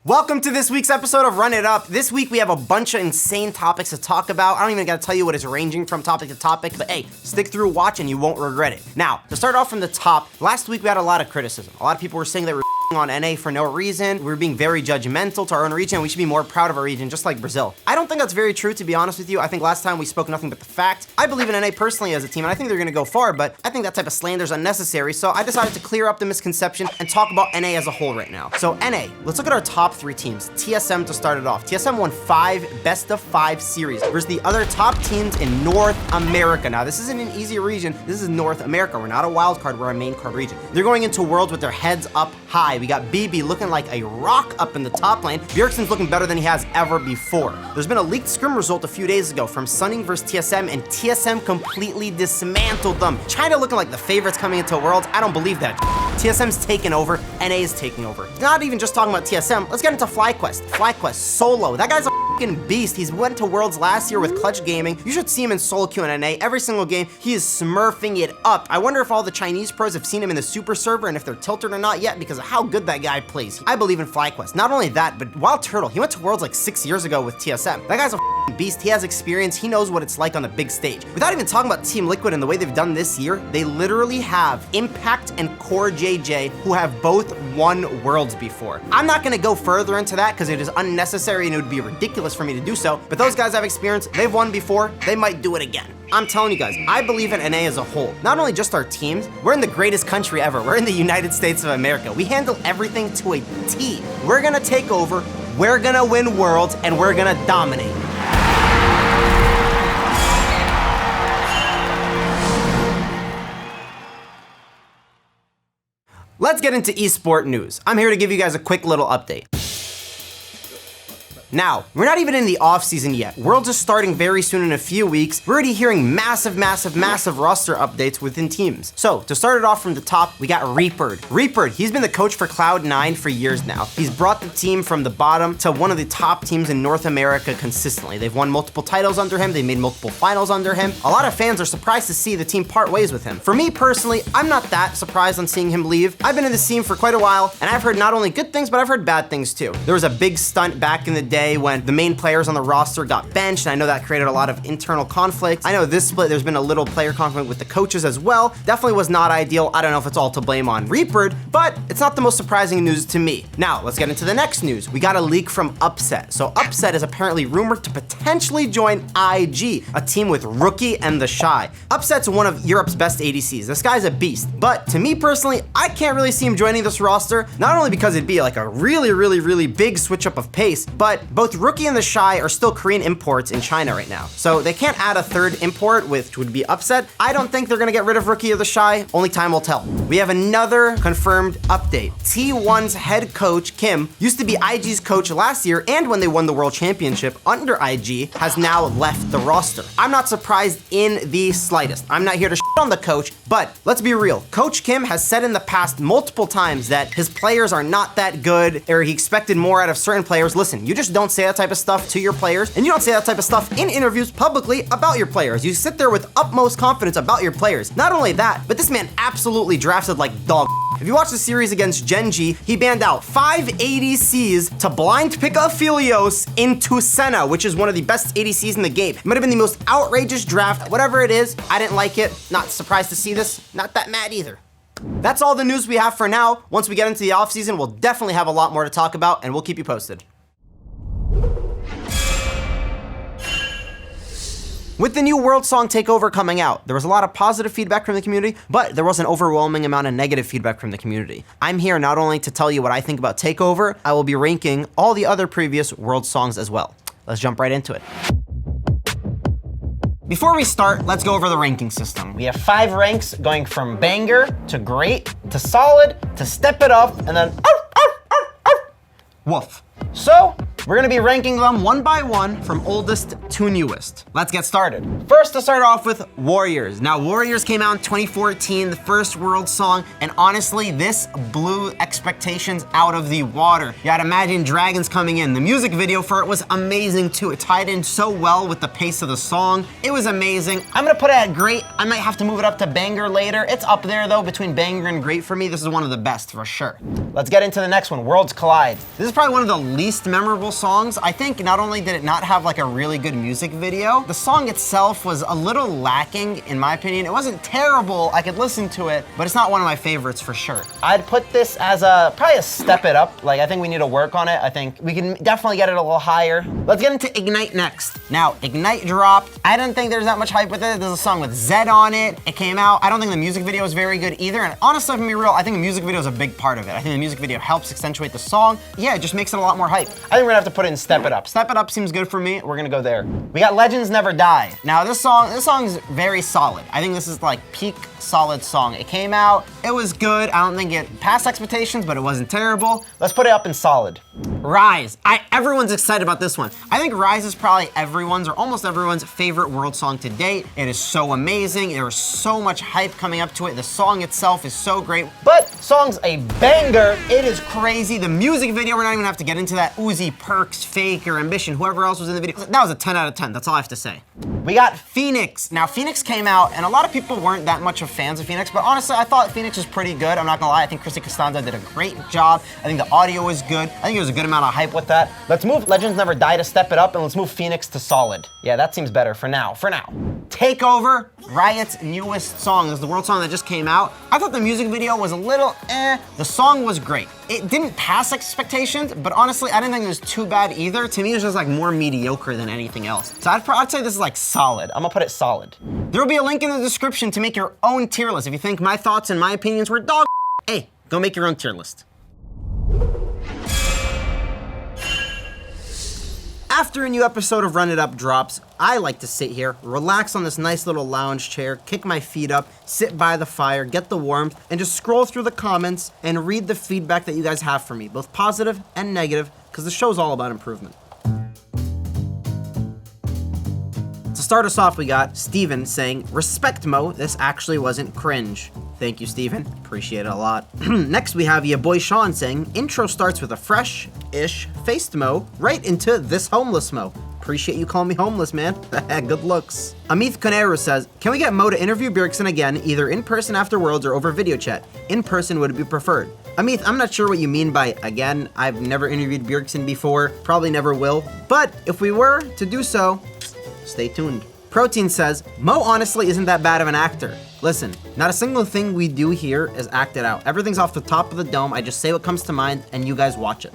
Welcome to this week's episode of Run It Up. This week we have a bunch of insane topics to talk about. I don't even gotta tell you what it's ranging from topic to topic, but hey, stick through, watch, and you won't regret it. Now, to start off from the top, last week we had a lot of criticism. A lot of people were saying that we're on NA for no reason. We're being very judgmental to our own region, and we should be more proud of our region, just like Brazil. I don't think that's very true, to be honest with you. I think last time we spoke nothing but the fact. I believe in NA personally as a team, and I think they're gonna go far, but I think that type of slander is unnecessary, so I decided to clear up the misconception and talk about NA as a whole right now. So NA, let's look at our top three teams. TSM to start it off. TSM won 5 best of 5 series versus the other top teams in North America. Now, this isn't an easy region. This is North America. We're not a wild card. We're a main card region. They're going into Worlds with their heads up high. We got BB looking like a rock up in the top lane. Bjergsen's looking better than he has ever before. There's been a leaked scrim result a few days ago from Sunning versus TSM, and TSM completely dismantled them. China looking like the favorites coming into Worlds. I don't believe that. TSM's taking over. NA is taking over. Not even just talking about TSM. Let's get into FlyQuest. FlyQuest solo. That guy's a fucking beast. He's went to Worlds last year with Clutch Gaming. You should see him in solo queue in NA every single game. He is smurfing it up. I wonder if all the Chinese pros have seen him in the super server and if they're tilted or not yet because of how good that guy plays. I believe in FlyQuest. Not only that, but Wild Turtle, he went to Worlds like 6 years ago with TSM. That guy's a beast. He has experience. He knows what it's like on the big stage. Without even talking about Team Liquid and the way they've done this year, they literally have Impact and Core JJ, who have both won Worlds before. I'm not gonna go further into that because it is unnecessary and it would be ridiculous for me to do so, but those guys have experience. They've won before. They might do it again. I'm telling you guys, I believe in NA as a whole. Not only just our teams, we're in the greatest country ever. We're in the United States of America. We handle everything to a T. We're gonna take over, we're gonna win Worlds, and we're gonna dominate. Let's get into esport news. I'm here to give you guys a quick little update. Now, we're not even in the off-season yet. Worlds is starting very soon in a few weeks. We're already hearing massive roster updates within teams. So, to start it off from the top, we got Reaper. Reaper, he's been the coach for Cloud9 for years now. He's brought the team from the bottom to one of the top teams in North America consistently. They've won multiple titles under him. They made multiple finals under him. A lot of fans are surprised to see the team part ways with him. For me personally, I'm not that surprised on seeing him leave. I've been in this team for quite a while, and I've heard not only good things, but I've heard bad things too. There was a big stunt back in the day when the main players on the roster got benched, and I know that created a lot of internal conflict. I know this split, there's been a little player conflict with the coaches as well. Definitely was not ideal. I don't know if it's all to blame on Reaper, but it's not the most surprising news to me. Now, let's get into the next news. We got a leak from Upset. So Upset is apparently rumored to potentially join IG, a team with Rookie and the Shy. Upset's one of Europe's best ADCs. This guy's a beast, but to me personally, I can't really see him joining this roster, not only because it'd be like a really big switch up of pace, but both Rookie and the Shy are still Korean imports in China right now. So they can't add a third import, which would be Upset. I don't think they're gonna get rid of Rookie or the Shy. Only time will tell. We have another confirmed update. T1's head coach, Kim, used to be IG's coach last year, and when they won the World Championship under IG, has now left the roster. I'm not surprised in the slightest. I'm not here to shit on the coach, but let's be real. Coach Kim has said in the past multiple times that his players are not that good, or he expected more out of certain players. Listen, you just don't say that type of stuff to your players, and you don't say that type of stuff in interviews publicly about your players. You sit there with utmost confidence about your players. Not only that, but this man absolutely drafted like dog. If you watch the series against Genji, he banned out 5 ADCs to blind pick Aphelios into Senna, which is one of the best ADCs in the game. It might have been the most outrageous draft, whatever it is. I didn't like it. Not surprised to see this. Not that mad either. That's all the news we have for now. Once we get into the offseason, we'll definitely have a lot more to talk about, and we'll keep you posted. With the new World Song Takeover coming out, there was a lot of positive feedback from the community, but there was an overwhelming amount of negative feedback from the community. I'm here not only to tell you what I think about Takeover, I will be ranking all the other previous World songs as well. Let's jump right into it. Before we start, let's go over the ranking system. We have 5 ranks going from banger to great to solid to step it up and then woof. So, we're gonna be ranking them one by one from oldest to newest. Let's get started. First, to start off with Warriors. Now, Warriors came out in 2014, the first world song, and honestly, this blew expectations out of the water. You gotta imagine dragons coming in. The music video for it was amazing too. It tied in so well with the pace of the song. It was amazing. I'm gonna put it at great. I might have to move it up to banger later. It's up there though, between banger and great for me. This is one of the best for sure. Let's get into the next one, Worlds Collide. This is probably one of the least memorable songs. I think not only did it not have like a really good music video, the song itself was a little lacking in my opinion. It wasn't terrible, I could listen to it, but it's not one of my favorites for sure. I'd put this as probably a step it up. Like I think we need to work on it. I think we can definitely get it a little higher. Let's get into Ignite next. Now, Ignite dropped. I don't think there's that much hype with it. There's a song with Zed on it. It came out. I don't think the music video is very good either. And honestly, if I'm being real, I think the music video is a big part of it. I think the music video helps accentuate the song. Yeah, it just makes it a lot more hype. I think we're gonna have to put it in Step It Up. Step It Up seems good for me. We're gonna go there. We got Legends Never Die. Now this song's very solid. I think this is like peak solid song. It came out, it was good. I don't think it passed expectations, but it wasn't terrible. Let's put it up in solid. Rise. Everyone's excited about this one. I think Rise is probably everyone's or almost everyone's favorite world song to date. It is so amazing. There was so much hype coming up to it. The song itself is so great, but song's a banger. It is crazy. The music video, we're not even gonna have to get into that. Uzi, Perks, Fake, or Ambition, whoever else was in the video. That was a 10 out of 10. That's all I have to say. We got Phoenix. Now, Phoenix came out, and a lot of people weren't that much of fans of Phoenix, but honestly, I thought Phoenix was pretty good. I'm not gonna lie. I think Chrissy Costanza did a great job. I think the audio was good. I think there was a good amount of hype with that. Let's move Legends Never Die to Step It Up, and let's move Phoenix to solid. Yeah, that seems better for now. Takeover, Riot's newest song. This is the world song that just came out. I thought the music video was a little The song was great. It didn't pass expectations, but honestly, I didn't think it was too bad either. To me, it was just like more mediocre than anything else. So I'd say this is like solid. I'm gonna put it solid. There will be a link in the description to make your own tier list. If you think my thoughts and my opinions were dog, hey, go make your own tier list. After a new episode of Run It Up drops, I like to sit here, relax on this nice little lounge chair, kick my feet up, sit by the fire, get the warmth, and just scroll through the comments and read the feedback that you guys have for me, both positive and negative, because the show's all about improvement. To start us off, we got Steven saying, "Respect Mo, this actually wasn't cringe." Thank you, Steven. Appreciate it a lot. Next, we have your boy Sean saying, "Intro starts with a fresh-ish faced Mo right into this homeless Mo." Appreciate you calling me homeless, man. Good looks. Amith Conero says, "Can we get Mo to interview Bjergsen again, either in person after Worlds or over video chat? In person would be preferred." Amith, I'm not sure what you mean by again. I've never interviewed Bjergsen before, probably never will. But if we were to do so, stay tuned. Protein says, "Mo honestly isn't that bad of an actor. Listen, not a single thing we do here is acted out. Everything's off the top of the dome. I just say what comes to mind and you guys watch it."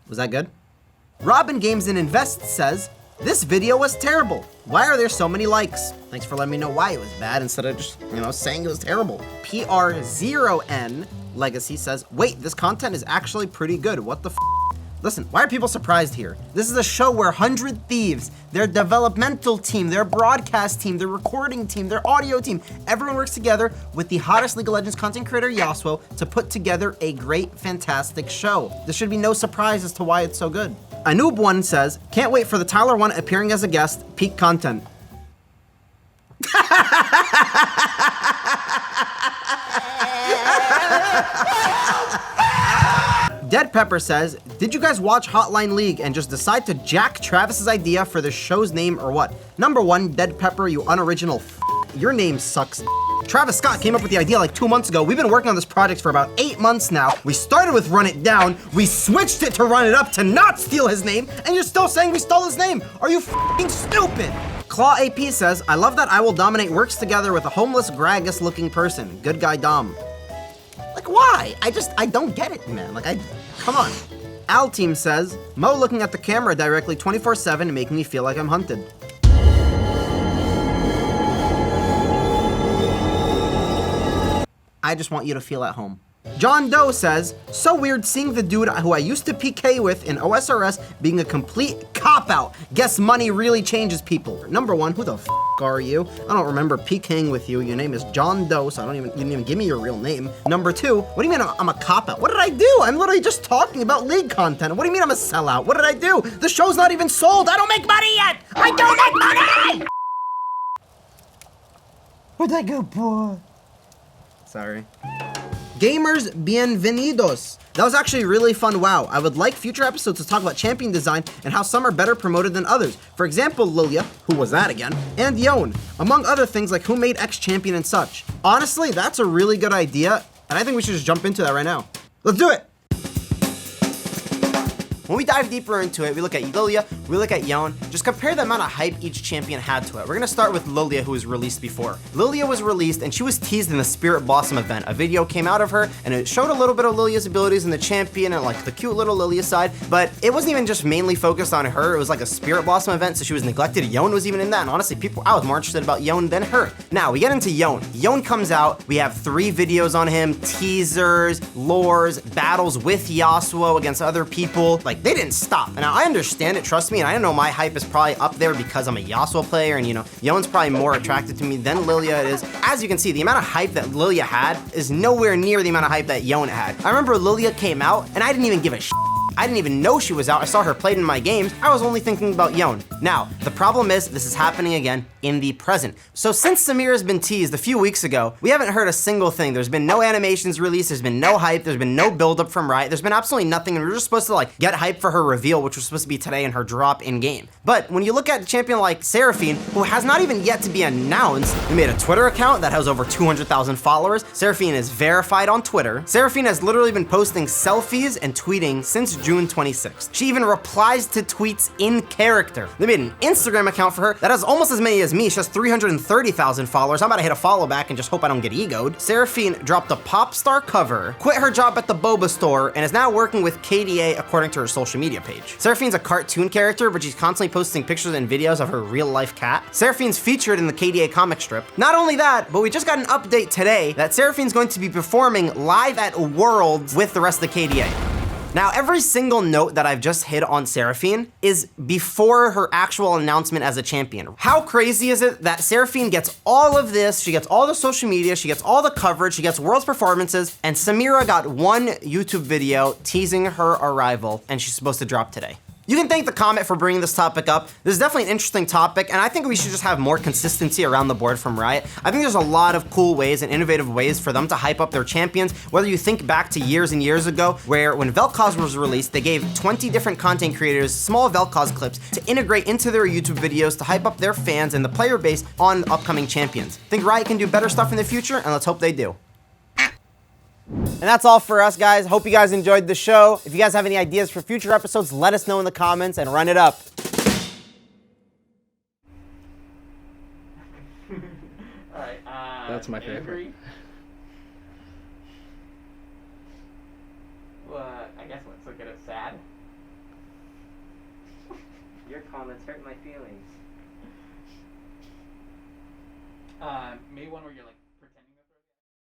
Was that good? Robin Games and Invest says, "This video was terrible. Why are there so many likes? Thanks for letting me know why it was bad instead of just, saying it was terrible." PR0N Legacy says, "Wait, this content is actually pretty good. What the f?" Listen, why are people surprised here? This is a show where 100 Thieves, their developmental team, their broadcast team, their recording team, their audio team, everyone works together with the hottest League of Legends content creator, Yassuo, to put together a great, fantastic show. There should be no surprise as to why it's so good. Anoob1 says, "Can't wait for the Tyler 1 appearing as a guest, peak content." Dead Pepper says, "Did you guys watch Hotline League and just decide to jack Travis's idea for the show's name or what? Number one, Dead Pepper, you unoriginal your name sucks. Travis Scott came up with the idea like 2 months ago. We've been working on this project for about 8 months now. We started with Run It Down. We switched it to Run It Up to not steal his name, and you're still saying we stole his name. Are you f***ing stupid?" Claw AP says, "I love that I Will Dominate works together with a homeless Gragas looking person. Good guy Dom." Like, why? I don't get it, man. Come on. Al Team says, "Mo looking at the camera directly 24/7 making me feel like I'm hunted." I just want you to feel at home. John Doe says, so weird seeing the dude who I used to PK with in OSRS being a complete cop-out. Guess money really changes people. Number one, who the f are you? I don't remember PKing with you. Your name is John Doe, so you didn't even give me your real name. Number two, what do you mean I'm a cop-out? What did I do? I'm literally just talking about league content. What do you mean I'm a sellout? What did I do? The show's not even sold. I don't make money yet. I don't make money! Where'd that go, boy? Sorry. Gamers, bienvenidos. That was actually really fun. Wow. I would like future episodes to talk about champion design and how some are better promoted than others. For example, Lilia, who was that again, and Yon, among other things like who made X champion and such. Honestly, that's a really good idea, and I think we should just jump into that right now. Let's do it. When we dive deeper into it, we look at Lilia, we look at Yon, just compare the amount of hype each champion had to it. We're gonna start with Lilia, who was released before. Lilia was released and she was teased in the Spirit Blossom event. A video came out of her and it showed a little bit of Lilia's abilities in the champion and like the cute little Lilia side, but it wasn't even just mainly focused on her. It was like a Spirit Blossom event, so she was neglected. Yon was even in that, and honestly, I was more interested about Yon than her. Now, we get into Yon. Yon comes out, we have 3 videos on him, teasers, lores, battles with Yassuo against other people. Like, they didn't stop. Now, I understand it, trust me, and I know my hype is probably up there because I'm a Yasuo player, and you know, Yon's probably more attracted to me than Lilia is. As you can see, the amount of hype that Lilia had is nowhere near the amount of hype that Yon had. I remember Lilia came out, and I didn't even give a shit. I didn't even know she was out. I saw her played in my games. I was only thinking about Yon. Now, the problem is this is happening again in the present. So since Samira's been teased a few weeks ago, we haven't heard a single thing. There's been no animations released, there's been no hype, there's been no build-up from Riot, there's been absolutely nothing, and we were just supposed to like get hype for her reveal, which was supposed to be today and her drop in-game. But when you look at a champion like Seraphine, who has not even yet to be announced, we made a Twitter account that has over 200,000 followers. Seraphine is verified on Twitter. Seraphine has literally been posting selfies and tweeting since June 26th. She even replies to tweets in character. They made an Instagram account for her that has almost as many as me. She has 330,000 followers. I'm about to hit a follow back and just hope I don't get egoed. Seraphine dropped a pop star cover, quit her job at the boba store, and is now working with KDA according to her social media page. Seraphine's a cartoon character, but she's constantly posting pictures and videos of her real life cat. Seraphine's featured in the KDA comic strip. Not only that, but we just got an update today that Seraphine's going to be performing live at Worlds with the rest of the KDA. Now, every single note that I've just hit on Seraphine is before her actual announcement as a champion. How crazy is it that Seraphine gets all of this, she gets all the social media, she gets all the coverage, she gets World's performances, and Samira got one YouTube video teasing her arrival, and she's supposed to drop today. You can thank the comment for bringing this topic up. This is definitely an interesting topic, and I think we should just have more consistency around the board from Riot. I think there's a lot of cool ways and innovative ways for them to hype up their champions. Whether you think back to years and years ago, where when Vel'Koz was released, they gave 20 different content creators small Vel'Koz clips to integrate into their YouTube videos to hype up their fans and the player base on upcoming champions. I think Riot can do better stuff in the future, and let's hope they do. And that's all for us, guys. Hope you guys enjoyed the show. If you guys have any ideas for future episodes, let us know in the comments and run it up. All right. That's my favorite. Angry. Well, I guess let's look at it sad. Your comments hurt my feelings. Maybe one where you're like.